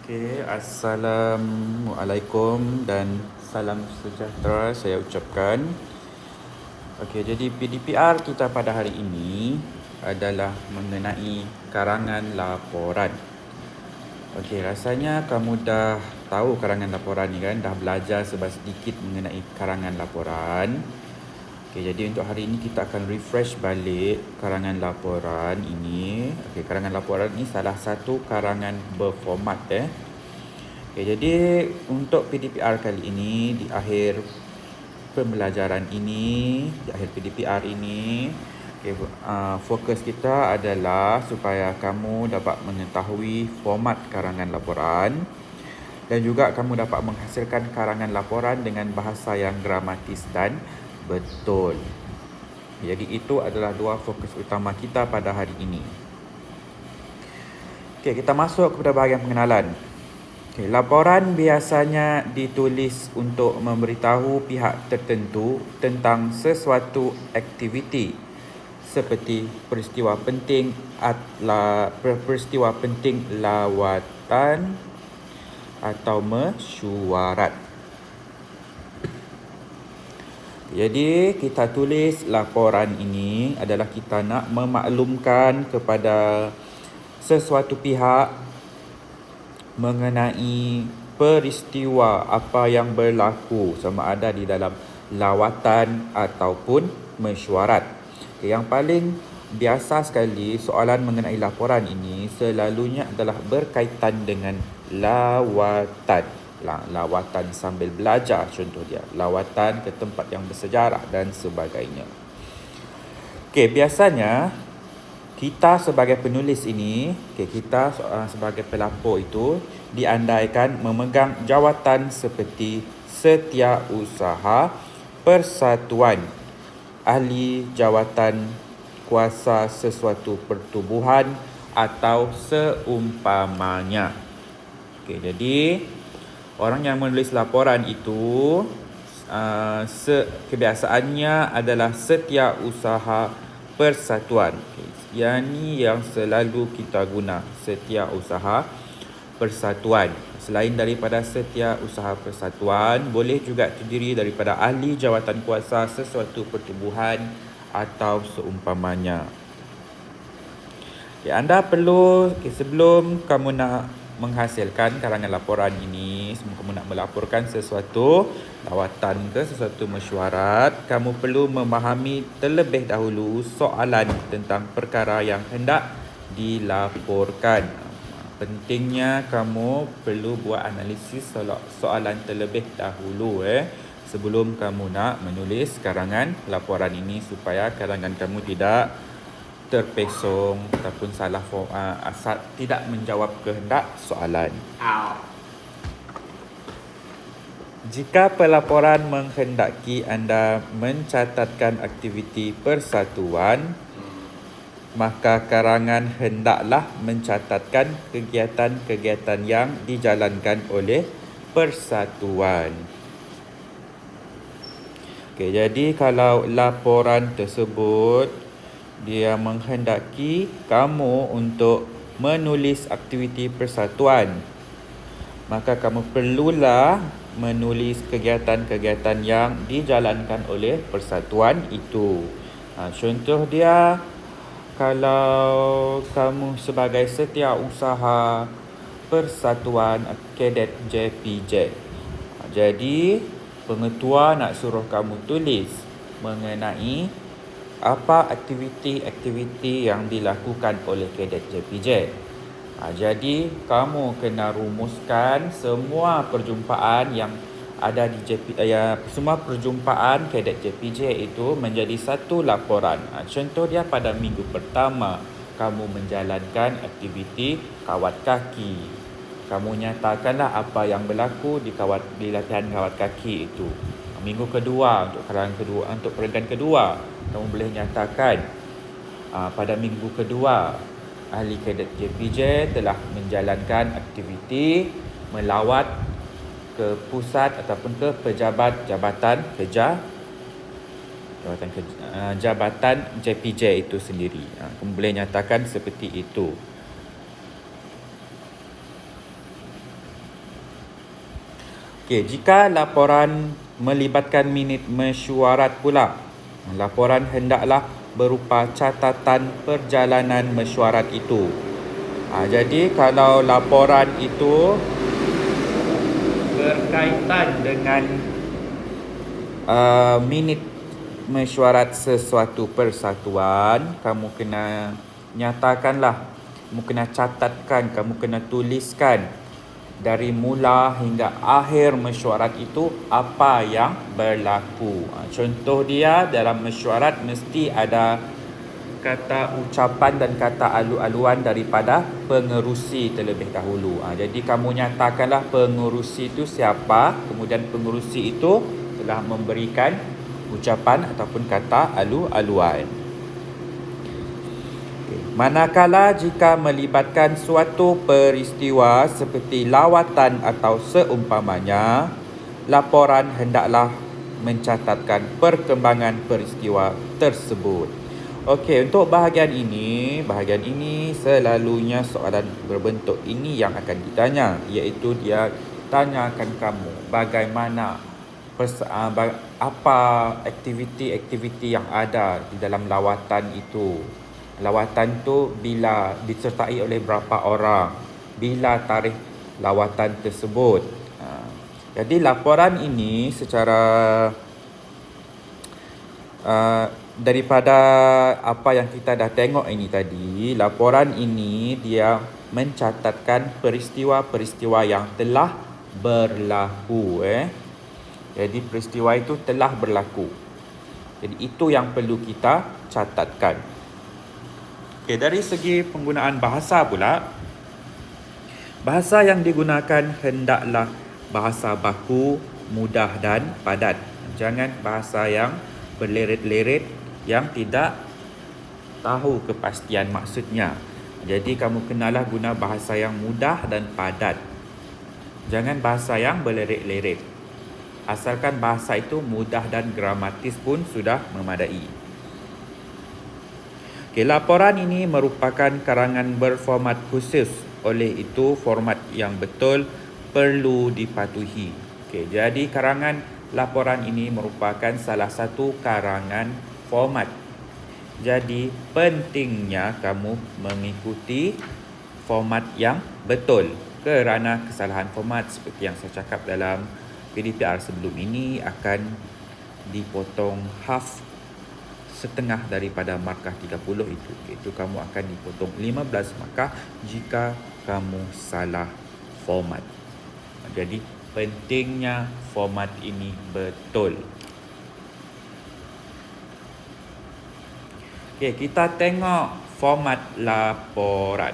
Assalamualaikum dan salam sejahtera saya ucapkan. Jadi PDPR kita pada hari ini adalah mengenai karangan laporan. Rasanya kamu dah tahu karangan laporan ni kan, dah belajar sedikit mengenai karangan laporan. Jadi untuk hari ini kita akan refresh balik karangan laporan ini. Karangan laporan ini salah satu karangan berformat jadi untuk PDPR kali ini, di akhir pembelajaran ini, di akhir PDPR ini, fokus kita adalah supaya kamu dapat mengetahui format karangan laporan dan juga kamu dapat menghasilkan karangan laporan dengan bahasa yang gramatis dan betul. Jadi itu adalah dua fokus utama kita pada hari ini. Kita masuk kepada bahagian pengenalan. Laporan biasanya ditulis untuk memberitahu pihak tertentu tentang sesuatu aktiviti seperti peristiwa penting lawatan atau mesyuarat. Jadi kita tulis laporan ini adalah kita nak memaklumkan kepada sesuatu pihak mengenai peristiwa apa yang berlaku, sama ada di dalam lawatan ataupun mesyuarat. Yang paling biasa sekali soalan mengenai laporan ini selalunya adalah berkaitan dengan lawatan. Lawatan sambil belajar contoh dia, lawatan ke tempat yang bersejarah dan sebagainya. Biasanya kita sebagai penulis ini, kita sebagai pelapor itu diandaikan memegang jawatan seperti setiausaha, persatuan, ahli jawatan kuasa sesuatu pertubuhan atau seumpamanya. Jadi orang yang menulis laporan itu kebiasaannya adalah setiausaha persatuan. Yang ni yang selalu kita guna, setiausaha persatuan. Selain daripada setiausaha persatuan, boleh juga terdiri daripada ahli jawatan kuasa sesuatu pertubuhan atau seumpamanya. Anda perlu, sebelum kamu nak menghasilkan karangan laporan ini, sebelum kamu nak melaporkan sesuatu lawatan ke sesuatu mesyuarat, kamu perlu memahami terlebih dahulu soalan tentang perkara yang hendak dilaporkan. Pentingnya kamu perlu buat analisis soalan terlebih dahulu sebelum kamu nak menulis karangan laporan ini, supaya karangan kamu tidak terpesong ataupun salah asal tidak menjawab kehendak soalan. Jika pelaporan menghendaki anda mencatatkan aktiviti persatuan, maka karangan hendaklah mencatatkan kegiatan-kegiatan yang dijalankan oleh persatuan. Jadi kalau laporan tersebut dia menghendaki kamu untuk menulis aktiviti persatuan, maka kamu perlulah menulis kegiatan-kegiatan yang dijalankan oleh persatuan itu. Contoh dia, kalau kamu sebagai setiausaha persatuan kadet JPJ, jadi pengetua nak suruh kamu tulis mengenai apa aktiviti-aktiviti yang dilakukan oleh kadet JPJ. Jadi kamu kena rumuskan semua perjumpaan yang ada di semua perjumpaan kadet JPJ itu menjadi satu laporan. Contoh dia, pada minggu pertama kamu menjalankan aktiviti kawat kaki. Kamu nyatakanlah apa yang berlaku di latihan kawat kaki itu. Minggu kedua, untuk peringkat kedua, kamu boleh nyatakan pada minggu kedua ahli kadet JPJ telah menjalankan aktiviti melawat ke pusat ataupun ke jabatan JPJ itu sendiri. Kamu boleh nyatakan seperti itu. Okey, jika laporan melibatkan minit mesyuarat pula, laporan hendaklah berupa catatan perjalanan mesyuarat itu. Jadi kalau laporan itu berkaitan dengan minit mesyuarat sesuatu persatuan, kamu kena nyatakanlah, kamu kena catatkan, kamu kena tuliskan dari mula hingga akhir mesyuarat itu apa yang berlaku. Contoh dia, dalam mesyuarat mesti ada kata ucapan dan kata alu-aluan daripada pengerusi terlebih dahulu. Jadi kamu nyatakanlah pengerusi itu siapa, kemudian pengerusi itu telah memberikan ucapan ataupun kata alu-aluan. Manakala jika melibatkan suatu peristiwa seperti lawatan atau seumpamanya, laporan hendaklah mencatatkan perkembangan peristiwa tersebut. Okey, untuk bahagian ini selalunya soalan berbentuk ini yang akan ditanya, iaitu dia tanyakan kamu bagaimana apa aktiviti-aktiviti yang ada di dalam lawatan itu. Lawatan tu bila disertai oleh berapa orang, bila tarikh lawatan tersebut. Jadi laporan ini secara daripada apa yang kita dah tengok ini tadi, laporan ini dia mencatatkan peristiwa-peristiwa yang telah berlaku. Jadi peristiwa itu telah berlaku. Jadi itu yang perlu kita catatkan. Okay, dari segi penggunaan bahasa pula, bahasa yang digunakan hendaklah bahasa baku, mudah dan padat. Jangan bahasa yang berleret-leret yang tidak tahu kepastian maksudnya. Jadi kamu kenalah guna bahasa yang mudah dan padat. Jangan bahasa yang berleret-leret. Asalkan bahasa itu mudah dan gramatis pun sudah memadai. Okay, laporan ini merupakan karangan berformat khusus. Oleh itu, format yang betul perlu dipatuhi. Okay, jadi karangan laporan ini merupakan salah satu karangan format. Jadi, pentingnya kamu mengikuti format yang betul. Kerana kesalahan format seperti yang saya cakap dalam PDPR sebelum ini akan dipotong setengah daripada markah 30 itu. Iaitu kamu akan dipotong 15 markah jika kamu salah format. Jadi pentingnya format ini betul. Okey, kita tengok format laporan.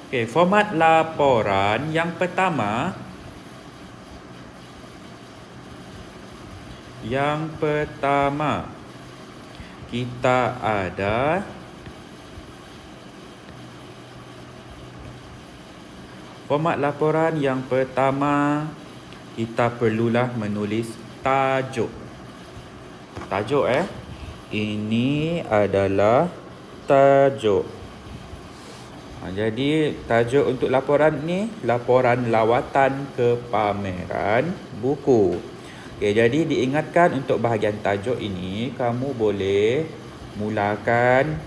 Okey, format laporan yang pertama kita ada format laporan yang pertama, kita perlulah menulis tajuk. Tajuk ini adalah tajuk. Jadi tajuk untuk laporan ni, laporan lawatan ke pameran buku. Okay, jadi diingatkan untuk bahagian tajuk ini, kamu boleh mulakan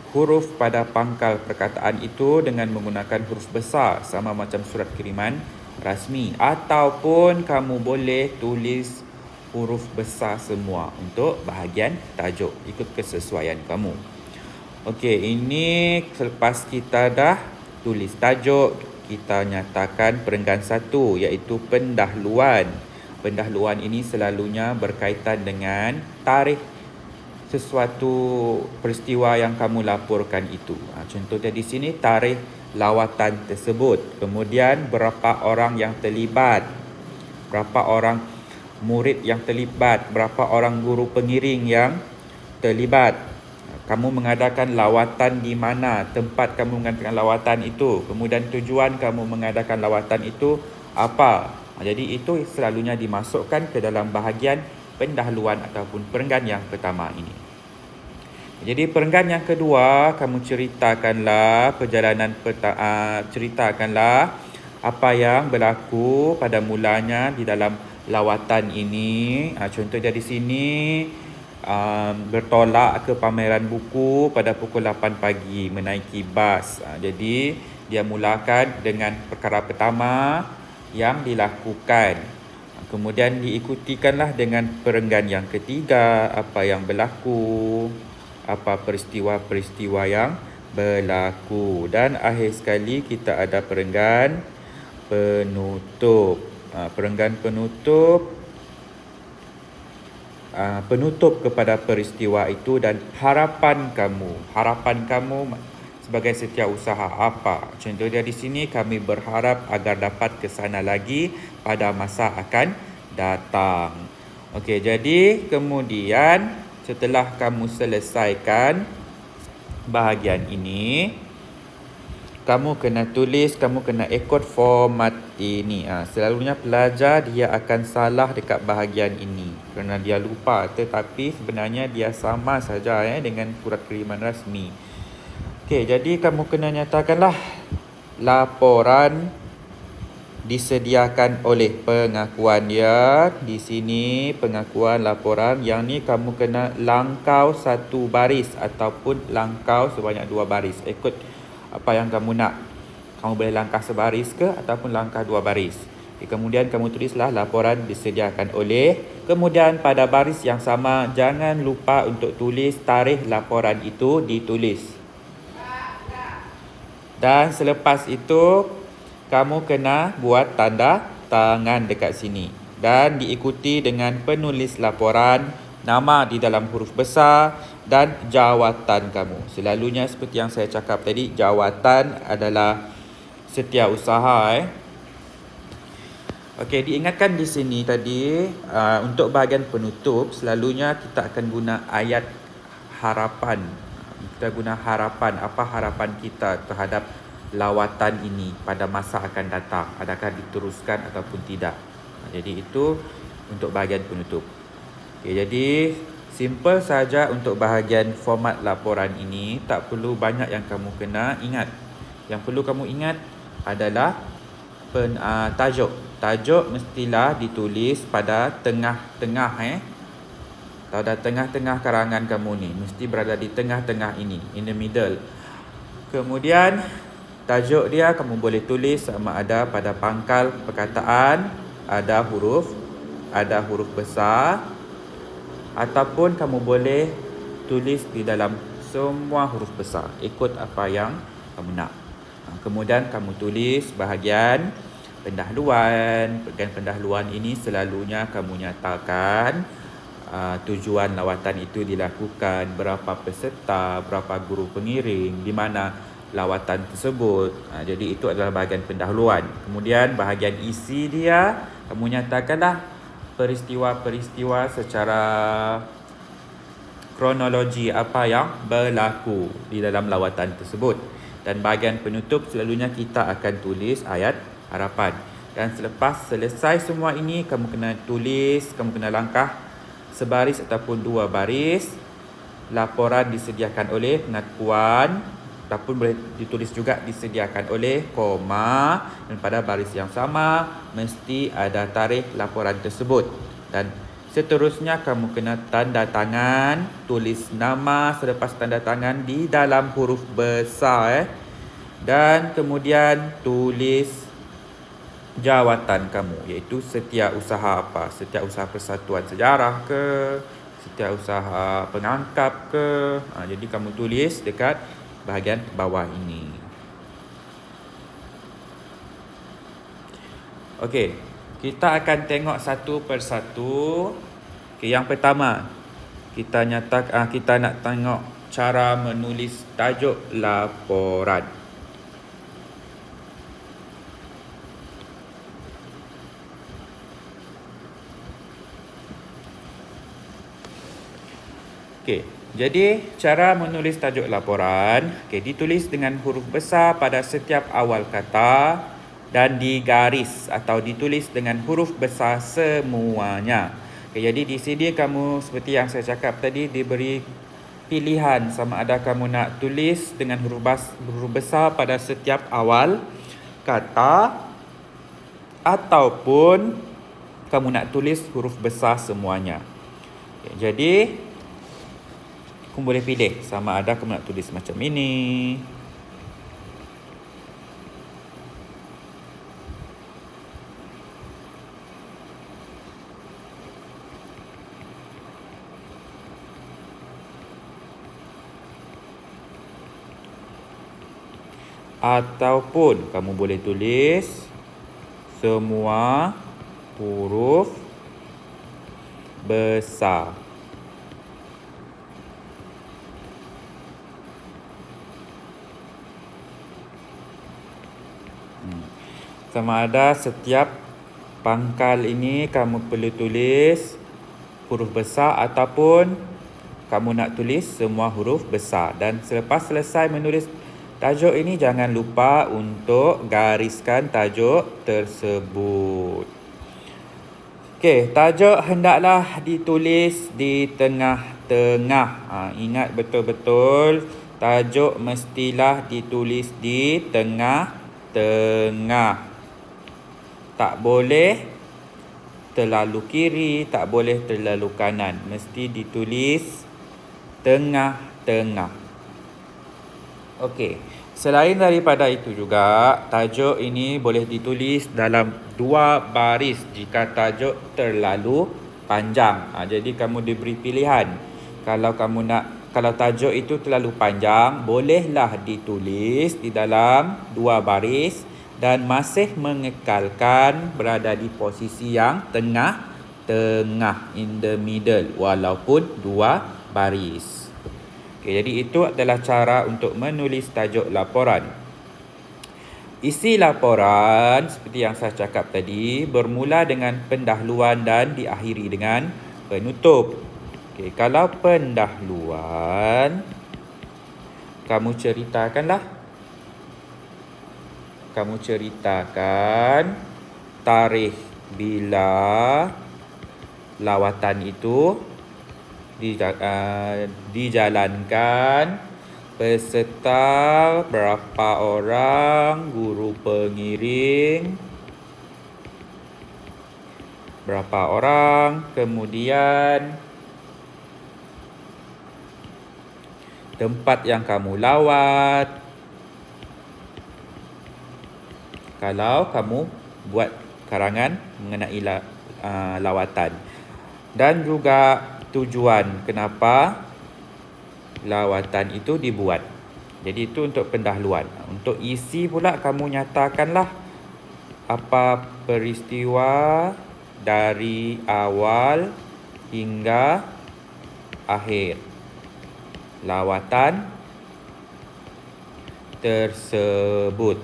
huruf pada pangkal perkataan itu dengan menggunakan huruf besar sama macam surat kiriman rasmi, ataupun kamu boleh tulis huruf besar semua untuk bahagian tajuk, ikut kesesuaian kamu. Okey, ini selepas kita dah tulis tajuk, kita nyatakan perenggan satu, iaitu pendahluan. Pendahluan ini selalunya berkaitan dengan tarikh sesuatu peristiwa yang kamu laporkan itu. Contohnya di sini tarikh lawatan tersebut. Kemudian berapa orang yang terlibat, berapa orang murid yang terlibat, berapa orang guru pengiring yang terlibat. Kamu mengadakan lawatan di mana, tempat kamu mengadakan lawatan itu, kemudian tujuan kamu mengadakan lawatan itu apa. Jadi itu selalunya dimasukkan ke dalam bahagian pendahuluan ataupun perenggan yang pertama ini. Jadi perenggan yang kedua, kamu ceritakanlah ceritakanlah apa yang berlaku pada mulanya di dalam lawatan ini. Contoh dari sini, bertolak ke pameran buku pada pukul 8 pagi menaiki bas. Jadi dia mulakan dengan perkara pertama yang dilakukan. Kemudian diikutikanlah dengan perenggan yang ketiga, apa yang berlaku, apa peristiwa-peristiwa yang berlaku. Dan akhir sekali kita ada perenggan penutup. Perenggan penutup penutup kepada peristiwa itu dan harapan kamu sebagai setiausaha apa. Contoh dia di sini, kami berharap agar dapat ke sana lagi pada masa akan datang. Okey, jadi kemudian setelah kamu selesaikan bahagian ini, kamu kena tulis, kamu kena ikut format ini. Selalunya pelajar dia akan salah dekat bahagian ini kerana dia lupa, tetapi sebenarnya dia sama saja dengan surat kiriman rasmi. Okey, jadi kamu kena nyatakanlah laporan disediakan oleh pengakuan dia. Di sini pengakuan laporan, yang ni kamu kena langkau satu baris ataupun langkau sebanyak 2 baris. Ikut apa yang kamu nak. Kamu boleh langkah sebaris ke ataupun langkah 2 baris. Kemudian kamu tulislah laporan disediakan oleh. Kemudian pada baris yang sama, jangan lupa untuk tulis tarikh laporan itu ditulis. Dan selepas itu, kamu kena buat tanda tangan dekat sini. Dan diikuti dengan penulis laporan, nama di dalam huruf besar dan jawatan kamu. Selalunya seperti yang saya cakap tadi, jawatan adalah setiausaha. Okey, diingatkan di sini tadi, untuk bahagian penutup, selalunya kita akan guna ayat harapan. Kita guna harapan, apa harapan kita terhadap lawatan ini pada masa akan datang, adakah diteruskan ataupun tidak. Jadi itu untuk bahagian penutup. Okey, jadi simple saja untuk bahagian format laporan ini, tak perlu banyak yang kamu kena ingat. Yang perlu kamu ingat adalah tajuk. Tajuk mestilah ditulis pada tengah-tengah pada tengah-tengah karangan kamu ni, mesti berada di tengah-tengah ini, in the middle. Kemudian tajuk dia kamu boleh tulis sama ada pada pangkal perkataan ada huruf besar, ataupun kamu boleh tulis di dalam semua huruf besar, ikut apa yang kamu nak. Kemudian kamu tulis bahagian pendahuluan. Bahagian pendahuluan ini selalunya kamu nyatakan tujuan lawatan itu dilakukan, berapa peserta, berapa guru pengiring, di mana lawatan tersebut. Jadi itu adalah bahagian pendahuluan. Kemudian bahagian isi dia, kamu nyatakanlah peristiwa-peristiwa secara kronologi apa yang berlaku di dalam lawatan tersebut. Dan bahagian penutup selalunya kita akan tulis ayat harapan. Dan selepas selesai semua ini, kamu kena tulis, kamu kena langkah sebaris ataupun 2 baris. Laporan disediakan oleh pengakuan, ataupun boleh ditulis juga disediakan oleh koma, dan pada baris yang sama mesti ada tarikh laporan tersebut. Dan seterusnya kamu kena tanda tangan, tulis nama selepas tanda tangan di dalam huruf besar dan kemudian tulis jawatan kamu, iaitu setiausaha apa? Setiausaha Persatuan Sejarah ke? Setiausaha Pengangkap ke? Jadi kamu tulis dekat bahagian bawah ini. Okey, kita akan tengok satu persatu. Okey, yang pertama, kita nak tengok cara menulis tajuk laporan. Okey, jadi cara menulis tajuk laporan, ditulis dengan huruf besar pada setiap awal kata dan digaris atau ditulis dengan huruf besar semuanya. Jadi di sini kamu seperti yang saya cakap tadi diberi pilihan sama ada kamu nak tulis dengan huruf besar pada setiap awal kata ataupun kamu nak tulis huruf besar semuanya. Jadi kamu boleh pilih sama ada kamu nak tulis macam ini ataupun kamu boleh tulis semua huruf besar. Sama ada setiap pangkal ini kamu perlu tulis huruf besar ataupun kamu nak tulis semua huruf besar. Dan selepas selesai menulis tajuk ini, jangan lupa untuk gariskan tajuk tersebut. Okey, tajuk hendaklah ditulis di tengah-tengah. Ingat betul-betul, tajuk mestilah ditulis di tengah-tengah. Tak boleh terlalu kiri, tak boleh terlalu kanan. Mesti ditulis tengah-tengah. Okey, selain daripada itu juga, tajuk ini boleh ditulis dalam 2 baris jika tajuk terlalu panjang. Jadi kamu diberi pilihan. Kalau tajuk itu terlalu panjang, bolehlah ditulis di dalam 2 baris dan masih mengekalkan berada di posisi yang tengah-tengah, in the middle, walaupun 2 baris. Okey, jadi itu adalah cara untuk menulis tajuk laporan. Isi laporan seperti yang saya cakap tadi bermula dengan pendahuluan dan diakhiri dengan penutup. Okey, kalau pendahuluan kamu ceritakan tarikh bila lawatan itu dijalankan, peserta berapa orang, guru pengiring berapa orang, kemudian tempat yang kamu lawat. Kalau kamu buat karangan mengenai lawatan, dan juga tujuan kenapa lawatan itu dibuat. Jadi itu untuk pendahuluan. Untuk isi pula, kamu nyatakanlah apa peristiwa dari awal hingga akhir lawatan tersebut.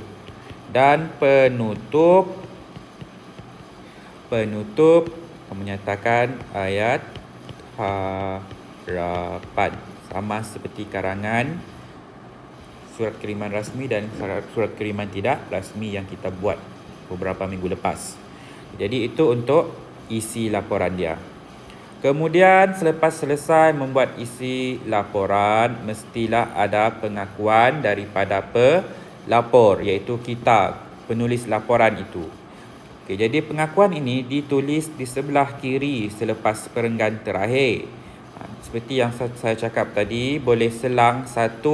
Dan penutup kamu nyatakan ayat harapan, sama seperti karangan surat kiriman rasmi dan surat kiriman tidak rasmi yang kita buat beberapa minggu lepas. Jadi itu untuk isi laporan dia. Kemudian selepas selesai membuat isi laporan, mestilah ada pengakuan daripada pelapor, iaitu kita, penulis laporan itu. Okey, jadi pengakuan ini ditulis di sebelah kiri selepas perenggan terakhir. Seperti yang saya cakap tadi, boleh selang 1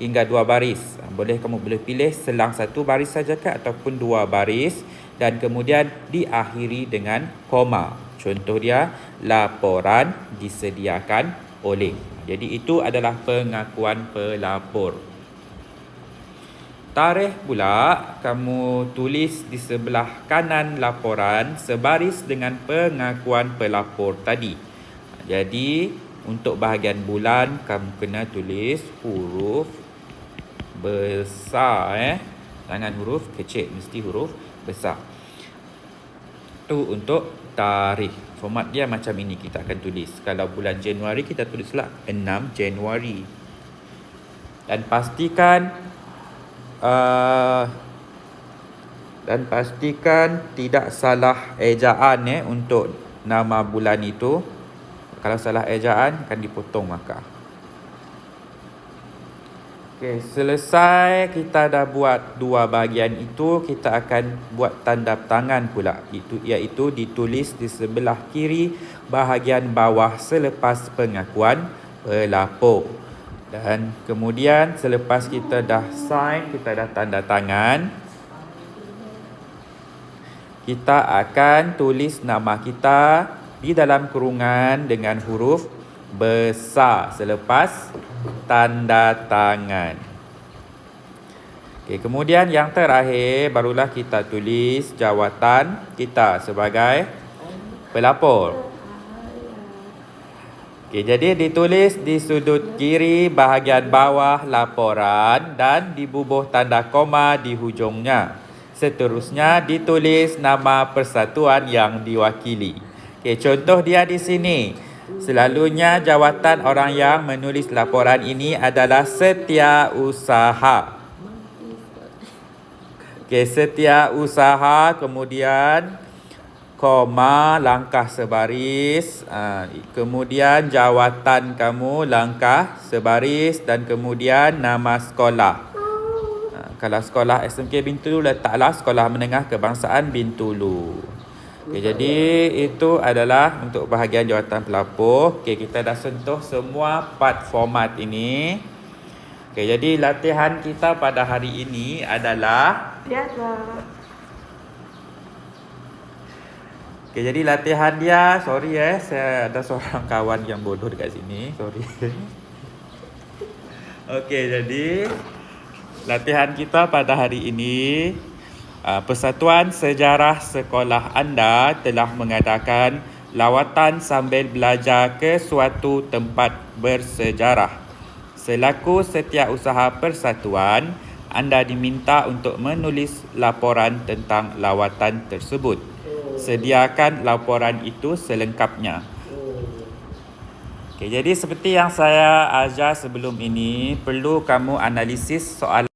hingga 2 baris. Kamu boleh pilih selang 1 baris saja ataupun 2 baris, dan kemudian diakhiri dengan koma. Contoh dia, laporan disediakan oleh. Jadi itu adalah pengakuan pelapor. Tarikh pula kamu tulis di sebelah kanan laporan sebaris dengan pengakuan pelapor tadi. Jadi untuk bahagian bulan kamu kena tulis huruf besar, jangan huruf kecil, mesti huruf besar. Itu untuk tarikh. Format dia macam ini kita akan tulis. Kalau bulan Januari, kita tulislah 6 Januari. Dan pastikan tidak salah ejaan untuk nama bulan itu. Kalau salah ejaan akan dipotong markah. Okey, selesai kita dah buat dua bahagian itu, kita akan buat tanda tangan pula. Iaitu ditulis di sebelah kiri bahagian bawah selepas pengakuan pelapor. Dan kemudian selepas kita dah sign, kita dah tanda tangan, kita akan tulis nama kita di dalam kurungan dengan huruf besar selepas tanda tangan. Okey, kemudian yang terakhir barulah kita tulis jawatan kita sebagai pelapor. Okey, jadi ditulis di sudut kiri bahagian bawah laporan dan dibubuh tanda koma di hujungnya. Seterusnya ditulis nama persatuan yang diwakili. Okey, contoh dia di sini. Selalunya jawatan orang yang menulis laporan ini adalah setiausaha. Okey, setiausaha, kemudian koma, langkah sebaris, kemudian jawatan kamu langkah sebaris, dan kemudian nama sekolah. Kalau sekolah SMK Bintulu, letaklah Sekolah Menengah Kebangsaan Bintulu. Okay, jadi itu adalah untuk bahagian jawatan pelapor. Okay, kita dah sentuh semua part format ini. Okay, jadi latihan kita pada hari ini adalah okay, jadi latihan dia, sorry saya ada seorang kawan yang bodoh dekat sini, sorry. Okay, jadi latihan kita pada hari ini, Persatuan Sejarah Sekolah anda telah mengadakan lawatan sambil belajar ke suatu tempat bersejarah. Selaku setiausaha persatuan, anda diminta untuk menulis laporan tentang lawatan tersebut. Sediakan laporan itu selengkapnya. Okay, jadi seperti yang saya ajar sebelum ini, perlu kamu analisis soalan